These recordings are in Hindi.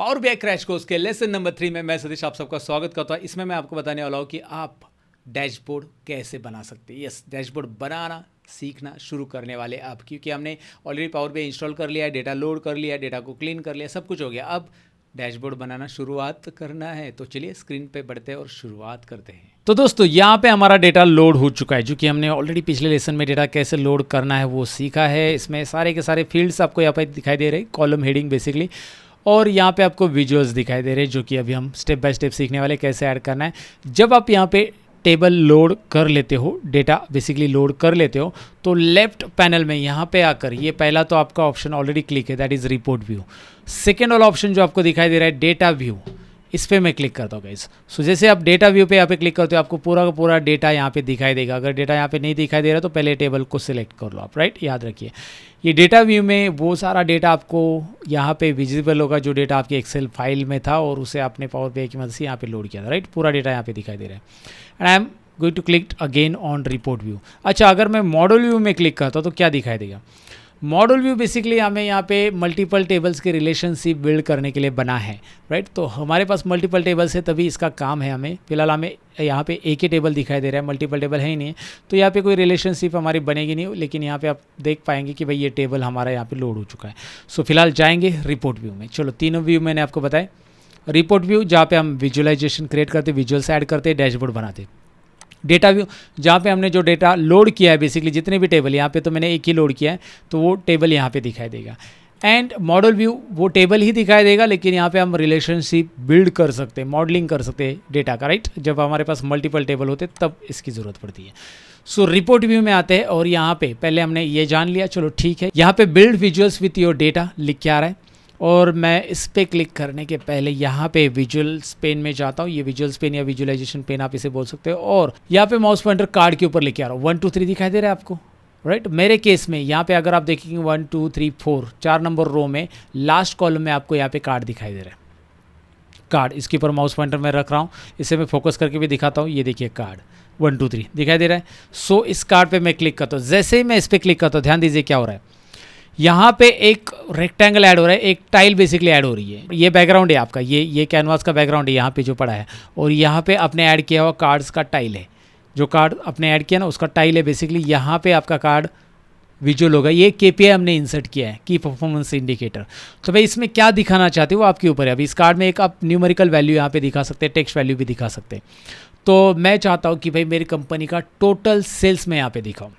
पावर BI क्रैश कोर्स के लेसन नंबर 3 में मैं सतीश आप सबका स्वागत करता हूँ। इसमें मैं आपको बताने वाला हूँ कि आप डैशबोर्ड कैसे बना सकते हैं। यस, डैशबोर्ड बनाना सीखना शुरू करने वाले आप, क्योंकि हमने ऑलरेडी पावर BI इंस्टॉल कर लिया है, डेटा लोड कर लिया है, डेटा को क्लीन कर लिया, सब कुछ हो गया। अब डैशबोर्ड बनाना शुरुआत करना है, तो चलिए स्क्रीन पे बढ़ते हैं और शुरुआत करते हैं। तो दोस्तों यहाँ पे हमारा डेटा लोड हो चुका है, जो कि हमने ऑलरेडी पिछले लेसन में डेटा कैसे लोड करना है वो सीखा है। इसमें सारे के सारे फील्ड्स आपको यहाँ पे दिखाई दे रहे हैं, कॉलम हेडिंग बेसिकली, और यहाँ पे आपको विजुअल्स दिखाई दे रहे हैं, जो कि अभी हम स्टेप बाय स्टेप सीखने वाले कैसे ऐड करना है। जब आप यहाँ पे टेबल लोड कर लेते हो, डेटा बेसिकली लोड कर लेते हो, तो लेफ्ट पैनल में यहाँ पे आकर ये पहला तो आपका ऑप्शन ऑलरेडी क्लिक है, that is report view. Second वाला ऑप्शन जो आपको दिखाई दे रहा है डेटा व्यू, इस पर मैं क्लिक करता हूँ गाइस। सो जैसे आप डेटा व्यू पे यहाँ पे क्लिक करते हो, आपको पूरा का पूरा डेटा यहाँ पे दिखाई देगा। अगर डेटा यहाँ पे नहीं दिखाई दे रहा तो पहले टेबल को सिलेक्ट कर लो आप, राइट। याद रखिए ये डेटा व्यू में वो सारा डेटा आपको यहाँ पे विजिबल होगा, जो डेटा आपकी एक्सेल फाइल में था और उसे आपने पावर BI की मदद से यहाँ पे लोड किया था, राइट। पूरा डेटा यहाँ पे दिखाई दे रहा है। And I am going to click again on report view. अच्छा, अगर मैं मॉडल व्यू में क्लिक करता हूँ तो क्या दिखाई देगा? मॉडल व्यू बेसिकली हमें यहाँ पे मल्टीपल टेबल्स के रिलेशनशिप बिल्ड करने के लिए बना है, राइट। तो हमारे पास मल्टीपल टेबल्स है, तभी इसका काम है हमें। फिलहाल हमें यहाँ पे एक ही टेबल दिखाई दे रहा है, मल्टीपल टेबल है ही नहीं है, तो यहाँ पे कोई रिलेशनशिप हमारी बनेगी नहीं। लेकिन यहाँ पे आप देख पाएंगे कि भाई ये टेबल हमारा यहाँ पे लोड हो चुका है। सो फिलहाल जाएंगे रिपोर्ट व्यू में। चलो, तीनों व्यू मैंने आपको बताया। रिपोर्ट व्यू जहाँ पे हम विजुअलाइजेशन क्रिएट करते, विजुअल्स ऐड करते, डैशबोर्ड बनाते। डेटा व्यू जहाँ पे हमने जो डेटा लोड किया है, बेसिकली जितने भी टेबल, यहाँ पे तो मैंने एक ही लोड किया है, तो वो टेबल यहाँ पे दिखाई देगा। एंड मॉडल व्यू वो टेबल ही दिखाई देगा, लेकिन यहाँ पे हम रिलेशनशिप बिल्ड कर सकते हैं, मॉडलिंग कर सकते हैं डेटा का, राइट। जब हमारे पास मल्टीपल टेबल होते तब इसकी ज़रूरत पड़ती है। सो रिपोर्ट व्यू में आते हैं और यहाँ पे पहले हमने ये जान लिया, चलो ठीक है। यहाँ पे build visuals with your data लिख के आ रहा है, और मैं इस पर क्लिक करने के पहले यहाँ पे विजुअल्स पेन में जाता हूँ। ये विजुअल्स पेन या विजुअलाइजेशन पेन आप इसे बोल सकते हो। और यहाँ पे माउस पॉइंटर कार्ड के ऊपर लेके आ रहा हूँ। 1 2 3 दिखाई दे रहा है आपको, राइट। मेरे केस में यहाँ पे अगर आप देखेंगे 1 2 3 4 4 नंबर रो में लास्ट कॉलम में आपको यहाँ पे कार्ड दिखाई दे रहा है। कार्ड, इसके ऊपर माउस पॉइंटर मैं रख रहा हूँ, इसे मैं फोकस करके भी दिखाता हूँ। ये देखिए कार्ड 1 2 3 दिखाई दे रहा है। सो इस कार्ड पे मैं क्लिक करता हूँ। जैसे ही मैं इस पर क्लिक करता हूँ, ध्यान दीजिए क्या हो रहा है। यहाँ पे एक रेक्टेंगल ऐड हो रहा है, एक टाइल बेसिकली ऐड हो रही है। ये बैकग्राउंड है आपका, ये कैनवास का बैकग्राउंड है यहाँ पे जो पड़ा है, और यहाँ पे अपने ऐड किया हुआ कार्ड्स का टाइल है। जो कार्ड अपने ऐड किया ना, उसका टाइल है बेसिकली। यहाँ पे आपका कार्ड विजुअल होगा। ये KPI हमने इंसर्ट किया है, की परफॉर्मेंस इंडिकेटर। तो भाई इसमें क्या दिखाना चाहते हो वो आपके ऊपर है। अभी इस कार्ड में एक आप न्यूमेरिकल वैल्यू यहाँ पे दिखा सकते हैं, टेक्स्ट वैल्यू भी दिखा सकते हैं। तो मैं चाहता हूँ कि भाई मेरी कंपनी का टोटल सेल्स में यहाँ पे दिखाऊँ,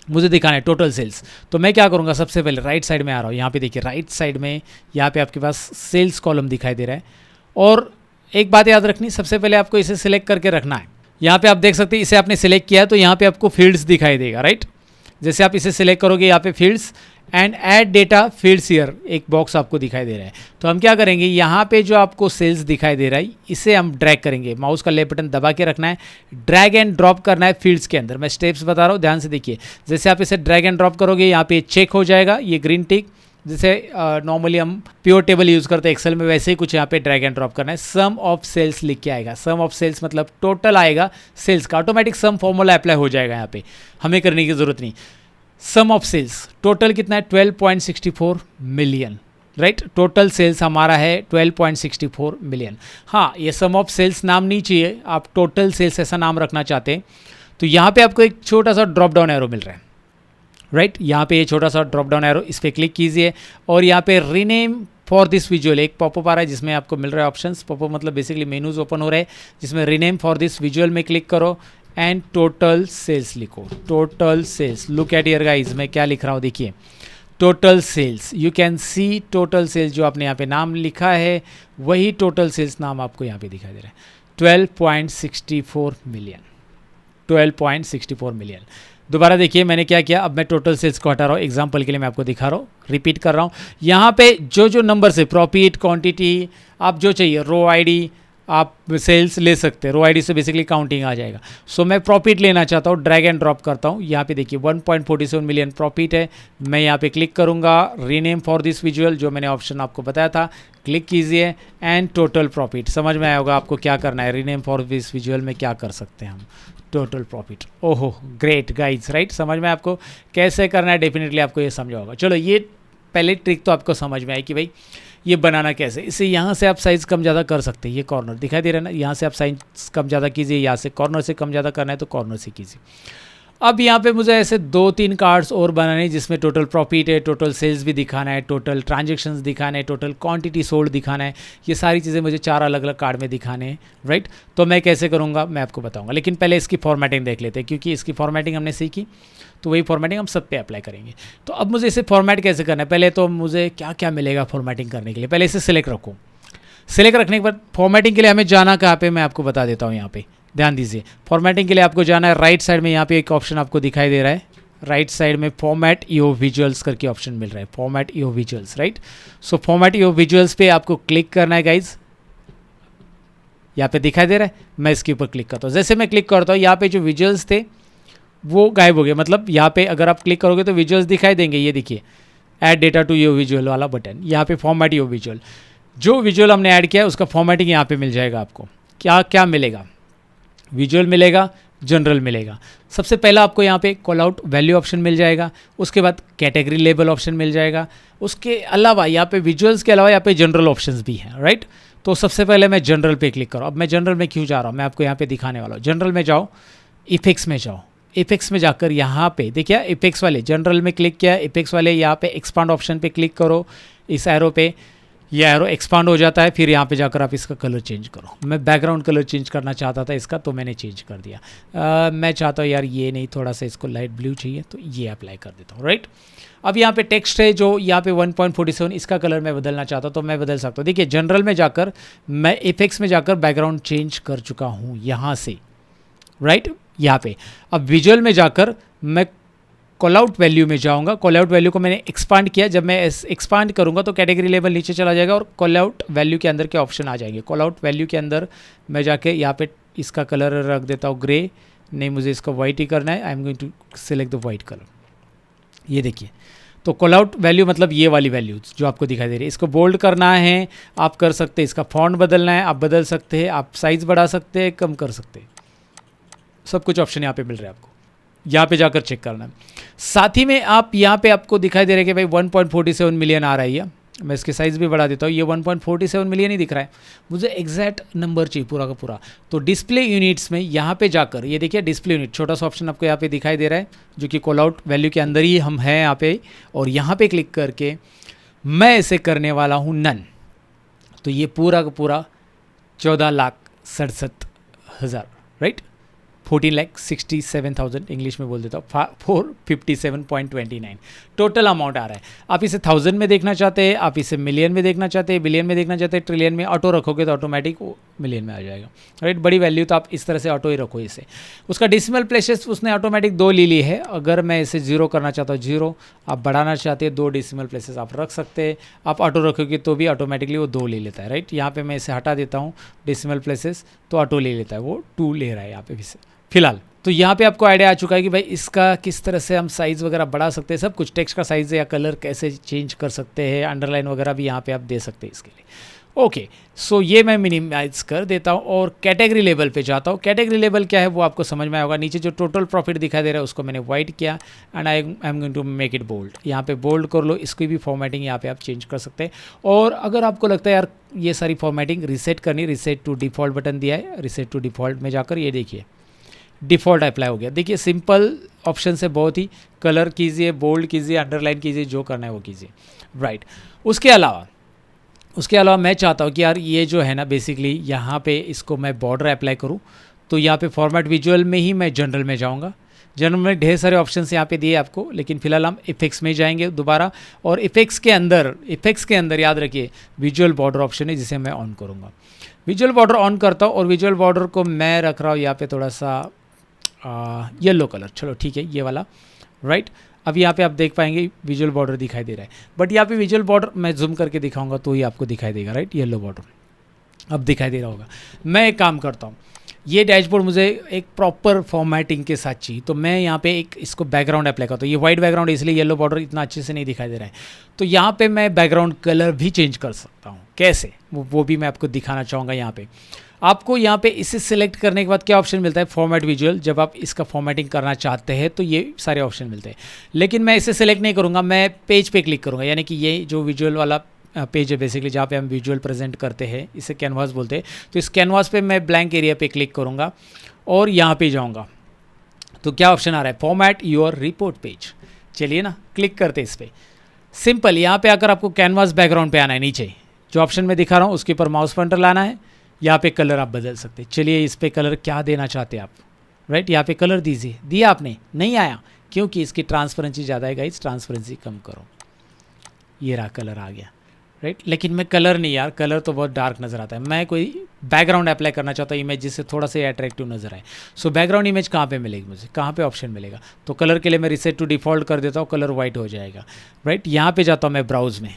मुझे दिखाना है टोटल सेल्स। तो मैं क्या करूँगा, सबसे पहले राइट साइड में आ रहा हूँ। यहाँ पे देखिए राइट साइड में यहाँ पे आपके पास सेल्स कॉलम दिखाई दे रहा है। और एक बात याद रखनी, सबसे पहले आपको इसे सिलेक्ट करके रखना है। यहाँ पे आप देख सकते हैं, इसे आपने सिलेक्ट किया है तो यहाँ पे आपको फील्ड्स दिखाई देगा, राइट। जैसे आप इसे सिलेक्ट करोगे, यहाँ पे fields and add data fields here, एक बॉक्स आपको दिखाई दे रहा है। तो हम क्या करेंगे, यहाँ पे जो आपको सेल्स दिखाई दे रहा है, इसे हम ड्रैग करेंगे। माउस का लेफ्ट बटन दबा के रखना है, ड्रैग एंड ड्रॉप करना है फील्ड्स के अंदर। मैं स्टेप्स बता रहा हूँ, ध्यान से देखिए। जैसे आप इसे ड्रैग एंड ड्रॉप करोगे, यहाँ पे चेक हो जाएगा ये ग्रीन टिक। जैसे नॉर्मली हम प्योर टेबल यूज़ करते हैं एक्सेल में, वैसे ही कुछ यहाँ पे ड्रैग एंड ड्रॉप करना है। सम ऑफ सेल्स लिख के आएगा। सम ऑफ सेल्स मतलब टोटल आएगा सेल्स का, ऑटोमेटिक सम फॉर्मूला अप्लाई हो जाएगा। यहाँ पे हमें करने की ज़रूरत नहीं। सम ऑफ सेल्स टोटल कितना है, 12.64 मिलियन, राइट। टोटल सेल्स हमारा है 12.64 मिलियन। हाँ, ये सम ऑफ सेल्स नाम नहीं चाहिए, आप टोटल सेल्स ऐसा नाम रखना चाहते हैं तो यहाँ पे आपको एक छोटा सा ड्रॉप डाउन एरो मिल रहा है, राइट। यहाँ पे ये छोटा सा ड्रॉप डाउन एरो, इस पर क्लिक कीजिए और यहाँ पे रीनेम फॉर दिस विजुअल एक पॉपअप आ रहा है, जिसमें आपको मिल रहा है ऑप्शंस। पॉपअप मतलब बेसिकली मेनूज ओपन हो रहे हैं, जिसमें रीनेम फॉर दिस विजुअल में क्लिक करो एंड टोटल सेल्स लिखो। Total sales, look at here guys, मैं क्या लिख रहा हूँ देखिए, total sales. You can see total sales, जो आपने यहाँ पे नाम लिखा है वही टोटल सेल्स नाम आपको यहाँ पे दिखाई दे रहा है, 12.64 मिलियन। 12.64 मिलियन। दोबारा देखिए मैंने क्या किया, अब मैं टोटल सेल्स को हटा रहा हूँ, एग्जांपल के लिए मैं आपको दिखा रहा हूँ, रिपीट कर रहा हूँ। यहाँ पे जो नंबर से प्रॉफिट, क्वांटिटी, आप जो चाहिए, रो आईडी, आप सेल्स ले सकते हैं। रो आईडी से बेसिकली काउंटिंग आ जाएगा। सो मैं प्रॉफिट लेना चाहता हूँ, ड्रैग एंड ड्रॉप करता हूँ। यहाँ पे देखिए 1.47 मिलियन प्रॉफिट है। मैं यहाँ पे क्लिक करूँगा, रीनेम फॉर दिस विजुअल, जो मैंने ऑप्शन आपको बताया था, क्लिक कीजिए एंड टोटल प्रॉफिट। समझ में आया होगा आपको क्या करना है, रीनेम फॉर दिस विजुअल में क्या कर सकते हैं हम, टोटल प्रॉफिट। ओहो ग्रेट गाइज, राइट। समझ में आपको कैसे करना है, डेफिनेटली आपको ये समझा होगा। चलो ये पहले ट्रिक तो आपको समझ में आई कि भाई ये बनाना कैसे, इसे यहाँ से आप साइज़ कम ज़्यादा कर सकते हैं। ये कॉर्नर दिखाई दे रहा है ना, यहाँ से आप साइज़ कम ज़्यादा कीजिए, यहाँ से कॉर्नर से कम ज़्यादा करना है तो कॉर्नर से कीजिए। अब यहाँ पे मुझे ऐसे 2-3 कार्ड्स और बनाने हैं जिसमें टोटल प्रॉफिट है, टोटल सेल्स भी दिखाना है, टोटल ट्रांजेक्शन्स दिखाना है, टोटल क्वांटिटी सोल्ड दिखाना है। ये सारी चीज़ें मुझे 4 अलग अलग कार्ड में दिखाने हैं, राइट। तो मैं कैसे करूँगा मैं आपको बताऊँगा, लेकिन पहले इसकी फॉर्मेटिंग देख लेते हैं, क्योंकि इसकी फॉर्मेटिंग हमने सीखी तो वही फॉर्मेटिंग हम सब पे अप्लाई करेंगे। तो अब मुझे इसे फॉर्मेट कैसे करना है, पहले तो मुझे क्या क्या मिलेगा फॉर्मेटिंग करने के लिए, पहले इसे सिलेक्ट रखूँ। सिलेक्ट रखने के बाद फॉर्मेटिंग के लिए हमें जाना कहाँ पे, मैं आपको बता देता हूँ। यहाँ पे ध्यान दीजिए, फॉर्मेटिंग के लिए आपको जाना है राइट साइड में। यहाँ पे एक ऑप्शन आपको दिखाई दे रहा है, राइट साइड में फॉर्मेट योर विजुअल्स करके ऑप्शन मिल रहा है, format your visuals, right. So format your visuals पे आपको क्लिक करना है गाइज। यहाँ पे दिखाई दे रहा है, मैं इसके ऊपर क्लिक करता हूँ। जैसे मैं क्लिक करता हूँ, यहाँ पे जो विजुअल्स थे वो गायब हो गए। मतलब यहाँ पे अगर आप क्लिक करोगे तो विजुअल्स दिखाई देंगे। ये देखिए, add data to your visual वाला बटन, यहाँ पे फॉर्मेट योर विजुअल, जो विजुअल हमने ऐड किया है उसका फॉर्मेटिंग यहाँ पे मिल जाएगा आपको। क्या क्या मिलेगा, विजुअल मिलेगा, जनरल मिलेगा। सबसे पहला आपको यहाँ पे कॉल आउट वैल्यू ऑप्शन मिल जाएगा, उसके बाद कैटेगरी लेबल ऑप्शन मिल जाएगा, उसके अलावा यहाँ पे विजुअल्स के अलावा यहाँ पे जनरल ऑप्शंस भी हैं, राइट। तो सबसे पहले मैं जनरल पे क्लिक करूँ। अब मैं जनरल में क्यों जा रहा हूँ मैं आपको यहाँ पे दिखाने वाला हूँ। जनरल में जाओ, इफेक्ट्स में जाओ, इफेक्ट्स में जाकर यहाँ पे देखिए इफेक्ट्स वाले जनरल में क्लिक किया, इफेक्ट्स वाले यहाँ पे एक्सपांड ऑप्शन पे क्लिक करो, इस एरो पे, ये एरो एक्सपांड हो जाता है। फिर यहाँ पे जाकर आप इसका कलर चेंज करो। मैं बैकग्राउंड कलर चेंज करना चाहता था इसका, तो मैंने चेंज कर दिया। मैं चाहता हूँ यार ये नहीं, थोड़ा सा इसको लाइट ब्लू चाहिए, तो ये अप्लाई कर देता हूँ, राइट। अब यहाँ पे टेक्स्ट है जो यहाँ पे 1.47, इसका कलर मैं बदलना चाहता हूँ तो मैं बदल सकता हूँ। देखिए जनरल में जाकर मैं इफेक्ट्स में जाकर बैकग्राउंड चेंज कर चुका हूँ यहाँ से, राइट, यहाँ पे। अब विजुअल में जाकर मैं कॉल आउट वैल्यू में जाऊंगा। कॉल आउट वैल्यू को मैंने एक्सपांड किया, जब मैं एक्सपांड करूंगा तो कैटेगरी लेवल नीचे चला जाएगा और कॉल आउट वैल्यू के अंदर के ऑप्शन आ जाएंगे। कॉल आउट वैल्यू के अंदर मैं जाके यहाँ पे इसका कलर रख देता हूँ ग्रे, नहीं मुझे इसका वाइट ही करना है। I am going to select the white colour. ये देखिए, तो कॉल आउट वैल्यू मतलब ये वाली वैल्यू जो आपको दिखाई दे रही है, इसको बोल्ड करना है आप कर सकते हैं, इसका फॉन्ट बदलना है आप बदल सकते हैं, आप साइज़ बढ़ा सकते हैं, कम कर सकते हैं, सब कुछ ऑप्शन यहाँ पे मिल रहा है आपको। यहाँ पे जाकर चेक करना है। साथ ही में आप यहाँ पे आपको दिखाई दे रहा है कि भाई 1.47 मिलियन आ रही है। मैं इसके साइज़ भी बढ़ा देता हूँ। ये 1.47 मिलियन ही दिख रहा है, मुझे एग्जैक्ट नंबर चाहिए पूरा का पूरा। तो डिस्प्ले यूनिट्स में यहाँ पे जाकर ये देखिए डिस्प्ले यूनिट, छोटा सा ऑप्शन आपको यहाँ पे दिखाई दे रहा है जो कि कॉल आउट वैल्यू के अंदर ही हम हैं यहाँ पे, और यहाँ पे क्लिक करके मैं इसे करने वाला हूँ नन। तो ये पूरा का पूरा 14,67,000, राइट, 14,67,000 इंग्लिश में बोल देता हूँ, 457.29 टोटल अमाउंट आ रहा है। आप इसे 1000 में देखना चाहते हैं, आप इसे मिलियन में देखना चाहते हैं, बिलियन में देखना चाहते हैं, ट्रिलियन में ऑटो रखोगे तो ऑटोमेटिक मिलियन में आ जाएगा, राइट। बड़ी वैल्यू तो आप इस तरह से ऑटो ही रखो इसे। उसका डिसिमल प्लेसेस उसने ऑटोमेटिक 2 ले ली है। अगर मैं इसे 0 करना चाहता हूँ 0, आप बढ़ाना चाहते हैं 2 डिसिमल प्लेसेस आप रख सकते हैं। आप ऑटो रखोगे तो भी ऑटोमेटिकली वो 2 ले लेता है, राइट। यहाँ पे मैं इसे हटा देता हूँ डिसिमल प्लेसेस, तो ऑटो ले लेता है, वो 2 ले रहा है यहाँ पे भी फिलहाल। तो यहाँ पे आपको आइडिया आ चुका है कि भाई इसका किस तरह से हम साइज़ वगैरह बढ़ा सकते हैं, सब कुछ टेक्स्ट का साइज़ या कलर कैसे चेंज कर सकते हैं, अंडरलाइन वगैरह भी यहाँ पे आप दे सकते हैं इसके लिए। ओके, सो ये मैं मिनिमाइज कर देता हूँ और कैटेगरी लेवल पे जाता हूँ। कैटेगरी लेवल क्या है वो आपको समझ में आया होगा। नीचे जो टोटल प्रॉफिट दिखाई दे रहा है उसको मैंने वाइट किया and I am going to make it bold. यहाँ पे बोल्ड कर लो, इसकी भी फॉर्मेटिंग यहाँ पे आप चेंज कर सकते हैं। और अगर आपको लगता है यार ये सारी फॉर्मेटिंग रीसेट करनी, रीसेट टू डिफ़ॉल्ट बटन दिया है, रीसेट टू डिफ़ॉल्ट में जाकर ये देखिए डिफ़ॉल्ट अप्लाई हो गया। देखिए सिंपल ऑप्शन से बहुत ही, कलर कीजिए, बोल्ड कीजिए, अंडरलाइन कीजिए, जो करना है वो कीजिए, राइट। उसके अलावा मैं चाहता हूँ कि यार ये जो है ना बेसिकली यहाँ पे इसको मैं बॉर्डर अप्लाई करूँ, तो यहाँ पे फॉर्मेट विजुअल में ही मैं जनरल में जाऊँगा। जनरल में ढेर सारे ऑप्शंस यहाँ पे दिए आपको, लेकिन फिलहाल हम इफेक्ट्स में जाएंगे दोबारा। और इफेक्ट्स के अंदर याद रखिए विजुअल बॉर्डर ऑप्शन है जिसे मैं ऑन करूँगा। विजुअल बॉर्डर ऑन करता हूँ और विजुअल बॉर्डर को मैं रख रहा हूँ यहाँ पे थोड़ा सा येलो कलर, चलो ठीक है ये वाला, राइट। अब यहाँ पे आप देख पाएंगे विजुअल बॉर्डर दिखाई दे रहा है, बट यहाँ पे विजुअल बॉर्डर मैं जूम करके दिखाऊंगा तो ही आपको दिखाई देगा, राइट। येलो बॉर्डर अब दिखाई दे रहा होगा। मैं एक काम करता हूँ, ये डैशबोर्ड मुझे एक प्रॉपर फॉर्मेटिंग के साथ चाहिए, तो मैं यहाँ पे एक इसको बैकग्राउंड अप्लाई करता हूँ। ये वाइट बैकग्राउंड इसलिए येलो बॉर्डर इतना अच्छे से नहीं दिखाई दे रहा है, तो यहाँ पे मैं बैकग्राउंड कलर भी चेंज कर सकता हूँ। कैसे वो भी मैं आपको दिखाना चाहूँगा। यहाँ पे आपको यहाँ पे इसे सिलेक्ट करने के बाद क्या ऑप्शन मिलता है, फॉर्मेट विजुअल। जब आप इसका फॉर्मेटिंग करना चाहते हैं तो ये सारे ऑप्शन मिलते हैं, लेकिन मैं इसे सिलेक्ट नहीं करूँगा, मैं पेज पे क्लिक करूँगा। यानी कि ये जो विजुअल वाला पेज है बेसिकली, जहाँ पे हम विजुअल प्रेजेंट करते हैं, इसे कैनवास बोलते हैं। तो इस कैनवास पे मैं ब्लैंक एरिया पे क्लिक करूँगा और यहाँ पे जाऊँगा तो क्या ऑप्शन आ रहा है, फॉर्मेट योर रिपोर्ट पेज। चलिए ना, क्लिक करते इस पर। सिंपल, यहाँ पे आकर आपको कैनवास बैकग्राउंड पे आना है, नीचे जो ऑप्शन मैं दिखा रहा हूँ उसके ऊपर माउस पॉइंटर लाना है। यहाँ पे कलर आप बदल सकते हैं। चलिए इस पर कलर क्या देना चाहते हैं आप, राइट, यहाँ पे कलर दीजिए। दिया आपने, नहीं आया क्योंकि इसकी ट्रांसपेरेंसी ज़्यादा है गाइस, ट्रांसपेरेंसी कम करो। ये रहा, कलर आ गया, राइट। लेकिन मैं कलर नहीं यार, कलर तो बहुत डार्क नज़र आता है। मैं कोई बैकग्राउंड अप्लाई करना चाहता हूँ इमेज जिससे थोड़ा सा अट्रैक्टिव नज़र आए। सो बैकग्राउंड इमेज कहाँ पे मिलेगी मुझे, कहाँ पे ऑप्शन मिलेगा? तो कलर के लिए मैं रिसेट टू डिफ़ॉल्ट कर देता हूँ, कलर वाइट हो जाएगा, राइट। यहाँ पे जाता हूँ मैं ब्राउज में,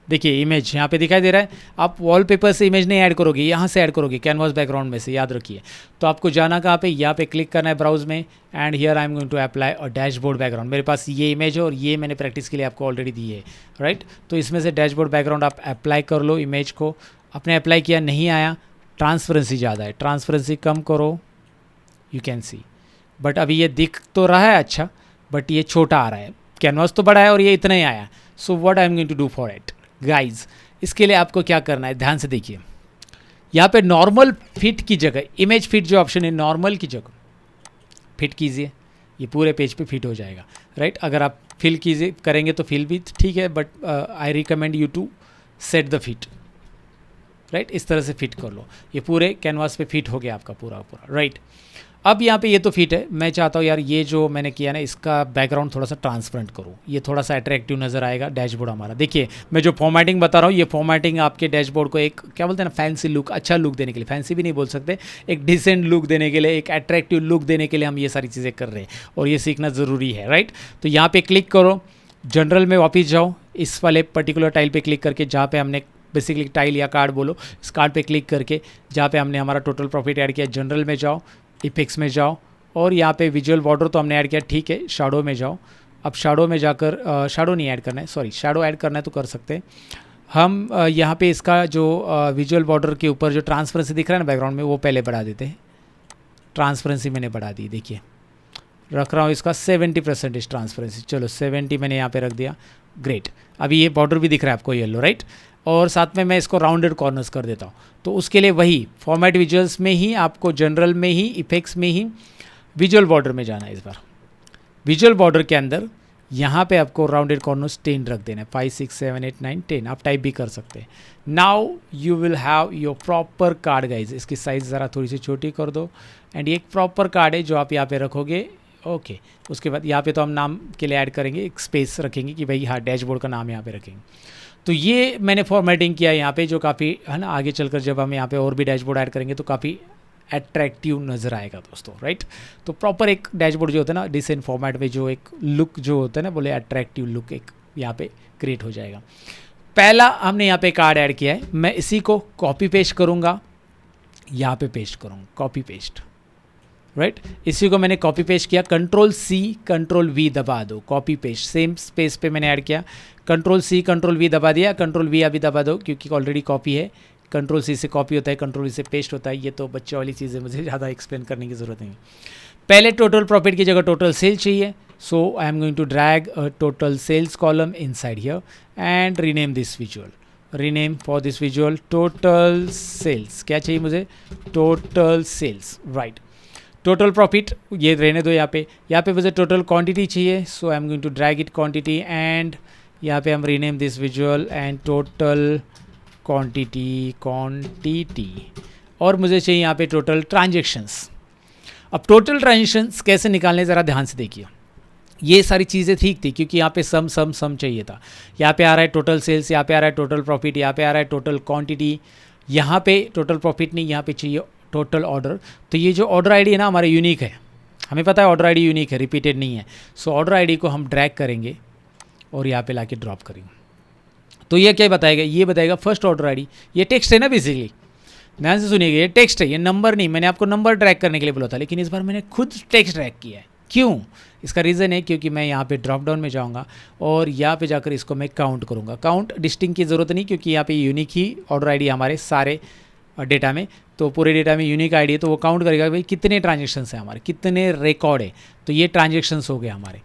देखिए इमेज यहाँ पे दिखाई दे रहा है। आप वॉलपेपर से इमेज नहीं ऐड करोगे, यहाँ से ऐड करोगे कैनवास बैकग्राउंड में से, याद रखिए। तो आपको जाना कहाँ पे, यहाँ पे क्लिक करना है ब्राउज में, and here I am going to apply our dashboard background. मेरे पास ये इमेज है और ये मैंने प्रैक्टिस के लिए आपको ऑलरेडी दी है, राइट। तो इसमें से डैशबोर्ड बैकग्राउंड आप अप्लाई कर लो इमेज को। आपने अप्लाई किया, नहीं आया, ट्रांसपेरेंसी ज़्यादा है, ट्रांसपेरेंसी कम करो, यू कैन सी। बट अभी ये दिख तो रहा है अच्छा, बट ये छोटा आ रहा है, कैनवास तो बड़ा है और ये इतना ही आया। So what I am going to do for it guys, इसके लिए आपको क्या करना है, ध्यान से देखिए। यहाँ पे नॉर्मल फिट की जगह, इमेज फिट जो ऑप्शन है, नॉर्मल की जगह फिट कीजिए, ये पूरे पेज पे फिट हो जाएगा, राइट। अगर आप फिल कीजिए करेंगे तो फिल भी ठीक है, but I recommend you to set the fit, right. इस तरह से फिट कर लो, ये पूरे कैनवास पे फिट हो गया आपका पूरा पूरा, राइट। अब यहाँ पे ये तो फिट है, मैं चाहता हूँ यार ये जो मैंने किया ना, इसका बैकग्राउंड थोड़ा सा ट्रांसपेरेंट करूँ, ये थोड़ा सा अट्रैक्टिव नज़र आएगा डैशबोर्ड हमारा। देखिए मैं जो फॉर्मेटिंग बता रहा हूँ, ये फॉर्मेटिंग आपके डैशबोर्ड को एक क्या बोलते हैं ना, फैंसी लुक, अच्छा लुक देने के लिए, फैंसी भी नहीं बोल सकते, एक डिसेंट लुक देने के लिए, एक अट्रैक्टिव लुक देने के लिए हम ये सारी चीज़ें कर रहे हैं, और ये सीखना ज़रूरी है, राइट। तो यहाँ पर क्लिक करो, जनरल में वापस जाओ, इस वाले पर्टिकुलर टाइल पर क्लिक करके, जहाँ पर हमने बेसिकली टाइल या कार्ड बोलो, इस कार्ड पे क्लिक करके जहाँ पे हमने हमारा टोटल प्रॉफिट ऐड किया, जनरल में जाओ, इफेक्ट्स में जाओ, और यहाँ पे विजुअल बॉर्डर तो हमने ऐड किया, ठीक है। शैडो में जाओ, अब शैडो में जाकर शैडो नहीं ऐड करना है, सॉरी, शैडो ऐड करना है तो कर सकते हैं हम। यहाँ पे इसका जो विजुअल बॉर्डर के ऊपर जो ट्रांसपेरेंसी दिख रहा है ना बैकग्राउंड में, वो पहले बढ़ा देते हैं। ट्रांसपेरेंसी मैंने बढ़ा दी, देखिए रख रहा हूँ इसका 70% ट्रांसपेरेंसी। चलो 70 मैंने यहाँ पे रख दिया, ग्रेट। अभी ये बॉर्डर भी दिख रहा है आपको येलो, राइट। और साथ में मैं इसको राउंडेड कॉर्नर्स कर देता हूँ। तो उसके लिए वही फॉर्मेट विजुअल्स में ही आपको, जनरल में ही, इफेक्ट्स में ही विजुअल बॉर्डर में जाना है। इस बार विजुअल बॉर्डर के अंदर यहाँ पे आपको राउंडेड कॉर्नर्स 10 रख देना है, 5 6 7 8 9 10, आप टाइप भी कर सकते हैं। Now you will have your proper card guys. इसकी साइज़ ज़रा थोड़ी सी छोटी कर दो, एंड ये एक प्रॉपर कार्ड है जो आप यहाँ पे रखोगे, ओके। उसके बाद यहाँ पे तो हम नाम के लिए ऐड करेंगे, एक स्पेस रखेंगे कि भाई हाँ डैशबोर्ड का नाम यहाँ पे रखेंगे। तो ये मैंने फॉर्मेटिंग किया यहाँ पे, जो काफ़ी है ना, आगे चलकर जब हम यहाँ पे और भी डैशबोर्ड ऐड करेंगे तो काफ़ी अट्रैक्टिव नज़र आएगा दोस्तों, राइट। तो प्रॉपर एक डैशबोर्ड जो होता है ना डिसेंट फॉर्मेट में, जो एक लुक जो होता है ना, बोले अट्रैक्टिव लुक एक यहाँ पे क्रिएट हो जाएगा। पहला हमने यहाँ पे कार्ड ऐड किया है, मैं इसी को कॉपी पेस्ट करूँगा, यहाँ पे पेस्ट करूँगा, कॉपी पेस्ट, राइट। इसी को मैंने कॉपी पेस्ट किया, Ctrl+C Ctrl+V दबा दो, कॉपी पेस्ट, सेम स्पेस पे मैंने ऐड किया, Ctrl+C Ctrl+V दबा दिया, Ctrl+V अभी दबा दो क्योंकि ऑलरेडी कॉपी है। Ctrl+C से कॉपी होता है, Ctrl+V से पेस्ट होता है, ये तो बच्चे वाली चीज़ें, मुझे ज़्यादा एक्सप्लेन करने की ज़रूरत नहीं। पहले टोटल प्रॉफिट की जगह टोटल सेल चाहिए, so I am going to drag a total sales column inside here and rename this visual, rename for this visual total sales. क्या चाहिए मुझे, total sales, right. Total profit ये रहने दो, यहाँ पे मुझे टोटल क्वांटिटी चाहिए, so I am going to drag it quantity, and यहाँ पे हम rename this visual and total quantity, और मुझे चाहिए यहाँ पे टोटल ट्रांजेक्शंस। अब टोटल ट्रांजेक्शंस कैसे निकालने ज़रा ध्यान से देखिए। ये सारी चीज़ें ठीक थी क्योंकि यहाँ पे सम चाहिए था। यहाँ पे आ रहा है टोटल सेल्स, यहाँ पे आ रहा है टोटल प्रॉफिट, यहाँ पे आ रहा है टोटल क्वांटिटी, यहाँ पे टोटल प्रॉफिट नहीं, यहाँ पे चाहिए टोटल ऑर्डर। तो ये जो ऑर्डर आईडी है ना हमारे यूनिक है, हमें पता है ऑर्डर आईडी यूनिक है, रिपीटेड नहीं है। सो ऑर्डर आईडी को हम ड्रैग करेंगे और यहाँ पे लाके ड्रॉप करेंगे। तो ये क्या बताएगा, ये बताएगा फर्स्ट ऑर्डर आईडी। ये टेक्स्ट है ना बेसिकली, ध्यान से सुनिएगा, ये टेक्स्ट है, ये नंबर नहीं। मैंने आपको नंबर ट्रैक करने के लिए बोला था, लेकिन इस बार मैंने खुद टेक्स्ट ट्रैक किया है। क्यों, इसका रीज़न है क्योंकि मैं यहाँ पे ड्रॉप डाउन में जाऊँगा और यहाँ पे जाकर इसको मैं काउंट करूँगा। काउंट डिस्टिंग की ज़रूरत नहीं क्योंकि यहाँ पे यूनिक ही ऑर्डर आईडी हमारे सारे डेटा में, तो पूरे डेटा में यूनिक आईडी है, तो वो काउंट करेगा भाई कितने ट्रांजेक्शन्स हैं हमारे, कितने रिकॉर्ड है। तो ये ट्रांजेक्शन्स हो गए हमारे,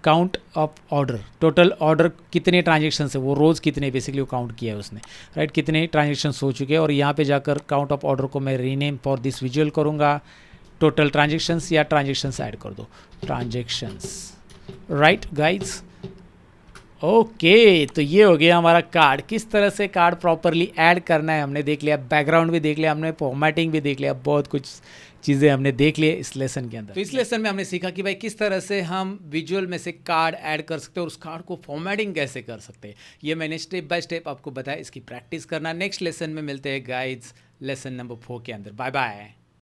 count of order, total order कितने ट्रांजेक्शन है, वो रोज़ कितने बेसिकली वो काउंट किया है उसने, राइट, कितने ट्रांजेक्शन हो चुके हैं। और यहाँ पे जाकर काउंट ऑफ ऑर्डर को मैं रीनेम फॉर दिस विजुअल करूँगा, टोटल ट्रांजेक्शन्स या ट्रांजेक्शन्स ऐड कर दो, ट्रांजेक्शन्स, राइट गाइज। ओके, तो ये हो गया हमारा कार्ड। किस तरह से कार्ड प्रॉपरली ऐड करना है हमने देख लिया, बैकग्राउंड भी देख लिया हमने, फॉर्मेटिंग भी देख लिया, बहुत कुछ चीज़ें हमने देख ली इस लेसन के अंदर। तो इस लेसन में हमने सीखा कि भाई किस तरह से हम विजुअल में से कार्ड ऐड कर सकते हैं और उस कार्ड को फॉर्मेटिंग कैसे कर सकते हैं, ये मैंने स्टेप बाय स्टेप आपको बताया। इसकी प्रैक्टिस करना। नेक्स्ट लेसन में मिलते हैं गाइड्स लेसन नंबर 4 के अंदर। Bye bye.